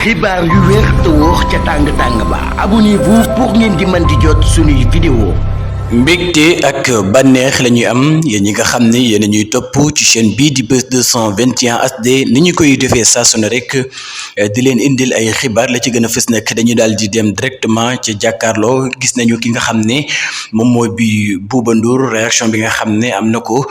xibaar yu wér te wóor ca tàng ba abonnez-vous pour ngeen di mën di jot suñuy vidéo. mbégte ak bànneex la ñuy am yéen ñi nga xam ne yéen ñuy topp ci chaîne bii di Buzz 221 HD ni ñu koy defee saa su ne rek di leen indil ay xibaar la ci gën a fës nag dañu daal di dem directement ca jàkkaarloo gis nañu ki nga xam ne moom mooy bi Bouba Ndour réaction bi nga xam ne am na ko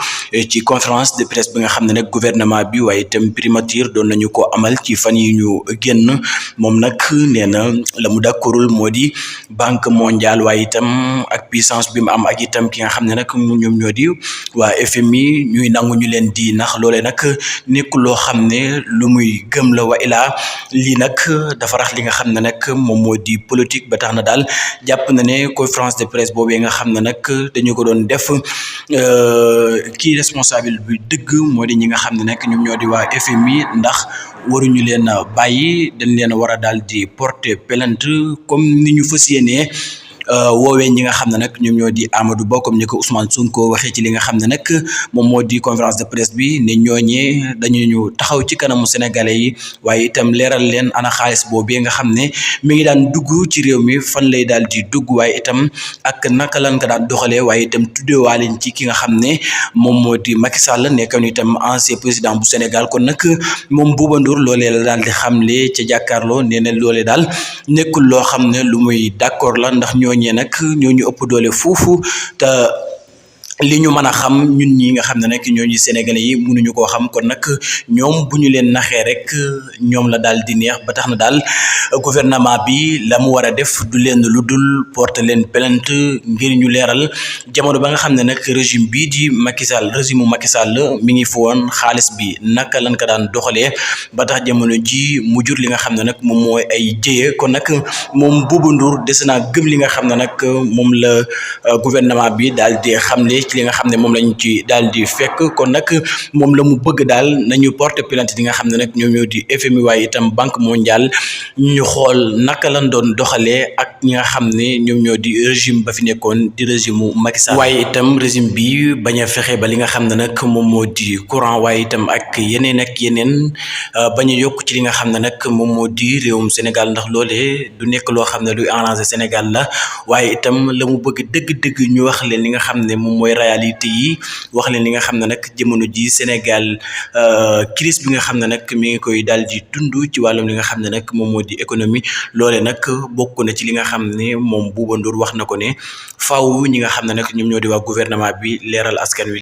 ci conférence de presse bi nga xam ne nag gouvernement bi waaye itam primature doon nañu ko amal ci fan yi ñu génn moom nag nee na la mu d'accordul moo di banque mondiale waaye itam ak puissance bi am ak itam ki nga xam ne nag ñoom ñoo di waa FMI ñuy nangu ñu leen di nax loole nag nekkul loo xam ne lu muy gëm la wa ilaa lii nag dafa rax li nga xam ne nag moom moo di politique ba tax na daal jàpp na ne conférence de presse boobee nga xam ne nag dañu ko doon def kii responsable bi dëgg moo di ñi nga xam ne nag ñoom ñoo di waa FMI ndax waruñu leen bàyyi dañ leen war a daal di porter plainte comme ni ñu fas yéenee woowee ñi nga xam ne nag ñoom ñoo di Amadou Ba comme ni ko Ousmane Sonko waxee ci li nga xam ne nag moom moo di conférence de presse bi ne ñooñee dañu ñu taxaw ci kanamu sénégalais yi waaye itam leeral leen ana xaalis boobu nga xam ne mi ngi daan dugg ci réew mi fan lay daal di dugg waaye itam ak naka lan ko daan doxalee waaye itam tuddeewaaleen ci ki nga xam ne moom moo di Macky Sall nekkoon itam ancien président bu Sénégal kon nag moom Bouba Ndour loolee la daal di xamle ca jàkkaarloo nee na loolee daal nekkul loo xam ne lu muy d'accord la ndax ñooñee nag ñooñu ëpp doole foofu te li ñu mën a xam ñun ñi nga xam ne nag ñooñu sénégalais yi mënuñu koo xam kon nag ñoom bu ñu leen naxee rek ñoom la daal di neex ba tax na daal gouvernement bi la mu war a def du leen lu dul porter leen plainte ngir ñu leeral jamono ba nga xam ne nag régime bii di Macky Sall régime Macky Sall mi ngi fi woon xaalis bi naka lañ ko daan doxalee ba tax jamono ji mu jur li nga xam ne nag moom mooy ay jëye kon nag moom Bouba Ndour des naa gëm li nga xam ne nag moom la gouvernement bi daal di xamle ci li nga xam ne moom lañ ci daal di fekk kon nag moom la mu bëgg daal nañu porter plainte li nga xam ne nag ñoom ñoo di FMI waaye itam banque mondiale ñu xool naka lañ doon doxalee ak ñi nga xam ne ñoom ñoo di régime ba fi nekkoon di régime mu Macky Sall waaye itam régime bi bañ a fexe ba li nga xam ne nag moom moo di courant waaye itam ak yeneen bañ a yokk ci li nga xam ne nag moom moo di réewum Sénégal ndax loolee du nekk loo xam ne luy arranger Sénégal la waaye itam la mu bëgg dëgg-dëgg ñu wax leen li nga xam ne moom mooy réalité yi wax leen li nga xam ne nag jamono ji Sénégal crise bi nga xam ne nag mi ngi koy daal di dund ci wàllum li nga xam ne nag moom moo di économie loole nag bokk na ci li nga xam ne moom Bouba Ndour wax na ko ne faaw ñi nga xam ne nag ñoom ñoo di waa gouvernement bi leeral askan wi